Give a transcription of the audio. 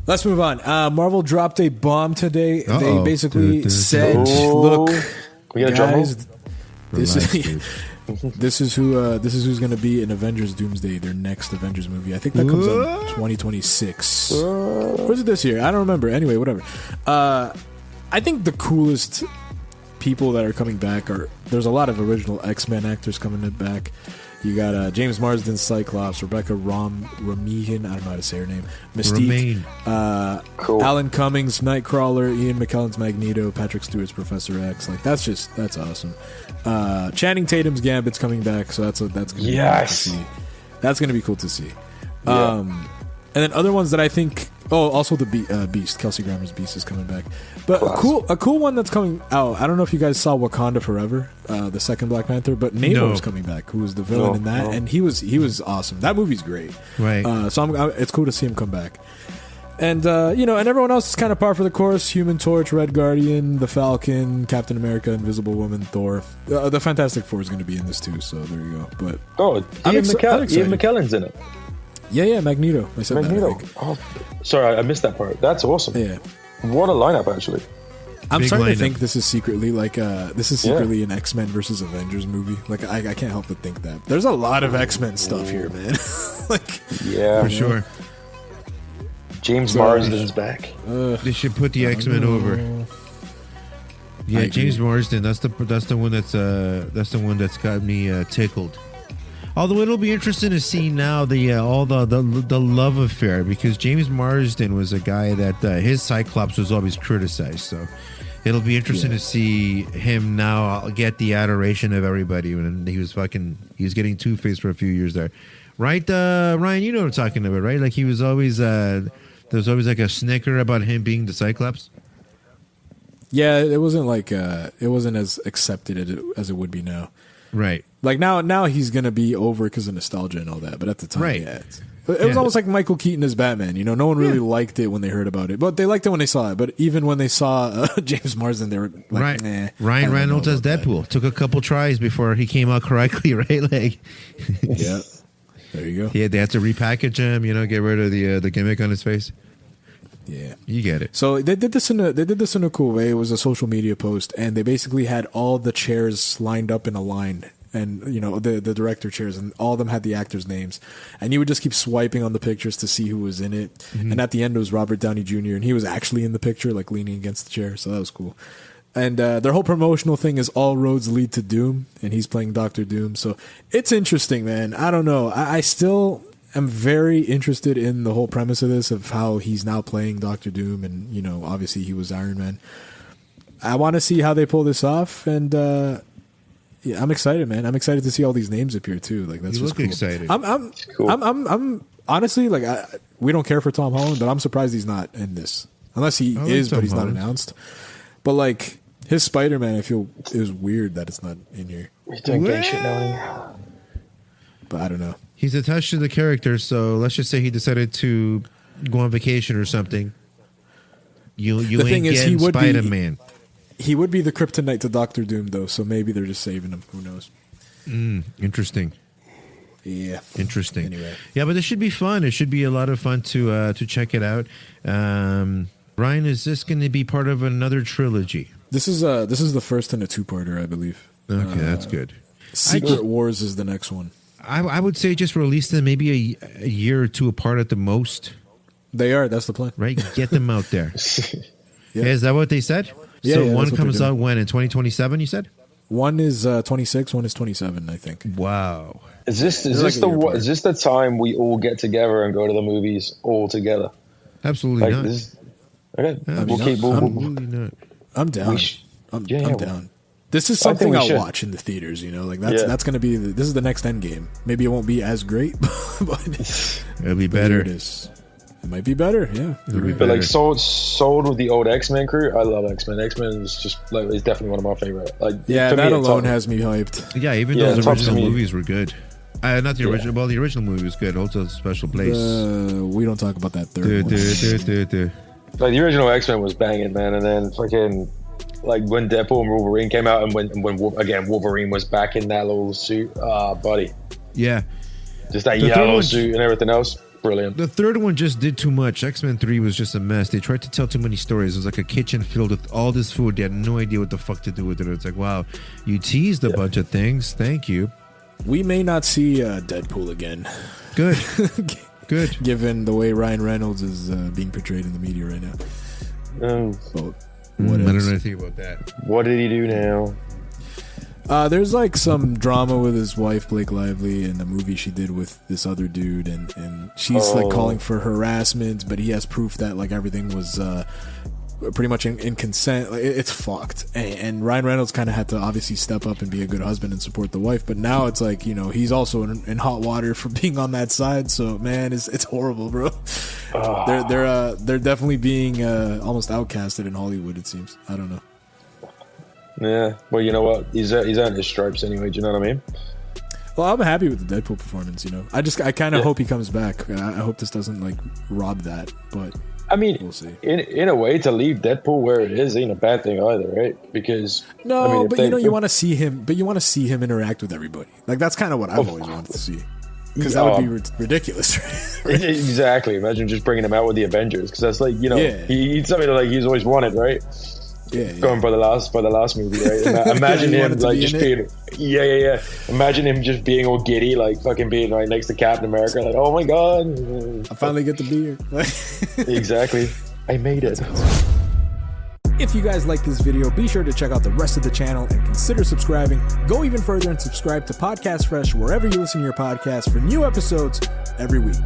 Let's move on. Marvel dropped a bomb today. They basically said, "Look, we got a drum roll? This is who's going to be in Avengers Doomsday, their next Avengers movie. I think that comes out in 2026. Or is it this year? I don't remember. Anyway, whatever. I think the coolest people that are coming back there's a lot of original X-Men actors coming back. You got James Marsden, Cyclops, Rebecca Romijn, I don't know how to say her name, Mystique, cool. Alan Cummings, Nightcrawler, Ian McKellen's Magneto, Patrick Stewart's Professor X. Like that's awesome. Channing Tatum's Gambit's coming back, so that's gonna be cool to see. That's gonna be cool to see. Yeah. And then other ones that I think. Oh, also the Beast, Kelsey Grammer's Beast is coming back. But a cool one that's coming out. I don't know if you guys saw Wakanda Forever, the second Black Panther, but Namor's coming back, who was the villain in that, and he was awesome. That movie's great. Right. So it's cool to see him come back. And and everyone else is kind of par for the course. Human Torch, Red Guardian, the Falcon, Captain America, Invisible Woman, Thor. The Fantastic Four is going to be in this too. So there you go. But Ian McKellen's in it. Yeah, Magneto. I said Magneto. That, oh, sorry, I missed that part. That's awesome. Yeah. What a lineup, actually. I'm starting to think this is secretly an X-Men versus Avengers movie. Like I can't help but think that. There's a lot of X-Men stuff here, man. For sure. James Marsden's back. They should put the X-Men over. Yeah, James Marsden. That's the one that's got me tickled. Although it'll be interesting to see now the love affair, because James Marsden was a guy that his Cyclops was always criticized. So it'll be interesting to see him now get the adoration of everybody. When he was getting Two-Face for a few years there, right? Ryan, you know what I'm talking about, right? Like he was always there was always like a snicker about him being the Cyclops. Yeah, it wasn't as accepted as it would be now. Right. Like now he's gonna be over because of nostalgia and all that. But at the time, it was almost like Michael Keaton as Batman. No one really liked it when they heard about it, but they liked it when they saw it. But even when they saw James Marsden, they were like, "Nah." Ryan Reynolds as Deadpool took a couple tries before he came out correctly, right? Like, yeah, there you go. Yeah, they had to repackage him. Get rid of the gimmick on his face. Yeah, you get it. So they did this in a cool way. It was a social media post, and they basically had all the chairs lined up in a line, and the director chairs, and all of them had the actors' names, and you would just keep swiping on the pictures to see who was in it. Mm-hmm. And at the end, it was Robert Downey Jr., and he was actually in the picture, like leaning against the chair. So that was cool. And their whole promotional thing is all roads lead to Doom, and he's playing Dr. Doom. So it's interesting, man. I don't know. I still. I'm very interested in the whole premise of this, of how he's now playing Dr. Doom, and obviously he was Iron Man. I want to see how they pull this off, and I'm excited, man. I'm excited to see all these names appear too. Like that's you just look cool. excited. I'm honestly we don't care for Tom Holland, but I'm surprised he's not in this, unless he is, but he's not announced. But like his Spider-Man, I feel it was weird that it's not in here. He's doing gay shit now. But I don't know. He's attached to the character, so let's just say he decided to go on vacation or something. You ain't getting Spider-Man. He would be the kryptonite to Doctor Doom, though, so maybe they're just saving him. Who knows? Interesting. Yeah. Interesting. Anyway. Yeah, but this should be fun. It should be a lot of fun to check it out. Ryan, is this going to be part of another trilogy? This is the first in a two-parter, I believe. Okay, that's good. Secret Wars is the next one. I would say just release them maybe a year or two apart at the most. They are. That's the plan. Right? Get them out there. Yeah. Is that what they said? Yeah, so one comes out when? In 2027, you said? One is 26, one is 27, I think. Wow. Is this the time we all get together and go to the movies all together? Absolutely not. Okay. Absolutely not. I'm down. I'm down. This is something I'll watch in the theaters, Like that's going to be this is the next Endgame. Maybe it won't be as great, but it'll be better. It is. It might be better, yeah. But like sold with the old X-Men crew. I love X-Men. X-Men is just it's definitely one of my favorite. That alone has me hyped. Yeah, even those original movies were good. Not the original. Well, the original movie was good. Also, a special place. We don't talk about that third one. Like the original X-Men was banging, man, and then fucking. Like when Deadpool and Wolverine came out, and when Wolverine was back in that little suit, buddy. Yeah. Just that yellow suit and everything else. brilliant. The third one just did too much. X-Men 3 was just a mess. They tried to tell too many stories. It was like a kitchen filled with all this food. They had no idea what the fuck to do with it. It's like, wow, you teased a bunch of things. Thank you. We may not see Deadpool again. Good. Good. Given the way Ryan Reynolds is being portrayed in the media right now. Well, I don't know anything about that. What did he do now? There's like some drama with his wife Blake Lively in the movie she did with this other dude, and she's like calling for harassment, but he has proof that like everything was pretty much in consent. Like, it's fucked, and Ryan Reynolds kind of had to obviously step up and be a good husband and support the wife, but now it's like, you know, he's also in hot water for being on that side. So man, it's horrible, bro. They're definitely being almost outcasted in Hollywood, it seems. I don't know. Yeah, well, you know what? He's earned his stripes anyway. Do you know what I mean? Well, I'm happy with the Deadpool performance. You know, I kind of hope he comes back. I hope this doesn't like rob that. But I mean, we'll see. In a way, to leave Deadpool where it is ain't a bad thing either, right? Because but you want to see him. But you want to see him interact with everybody. Like that's kind of what I've always wanted to see. Because that would be ridiculous, right? Exactly. Imagine just bringing him out with the Avengers, because that's like, you know, he's something like he's always wanted, right? Going by the last movie, right? Imagine him like just being, Imagine him just being all giddy, like fucking being right next to Captain America, like, oh my god, I finally get to be here. Exactly, I made it. If you guys like this video, be sure to check out the rest of the channel and consider subscribing. Go even further and subscribe to Podcast Fresh wherever you listen to your podcasts for new episodes every week.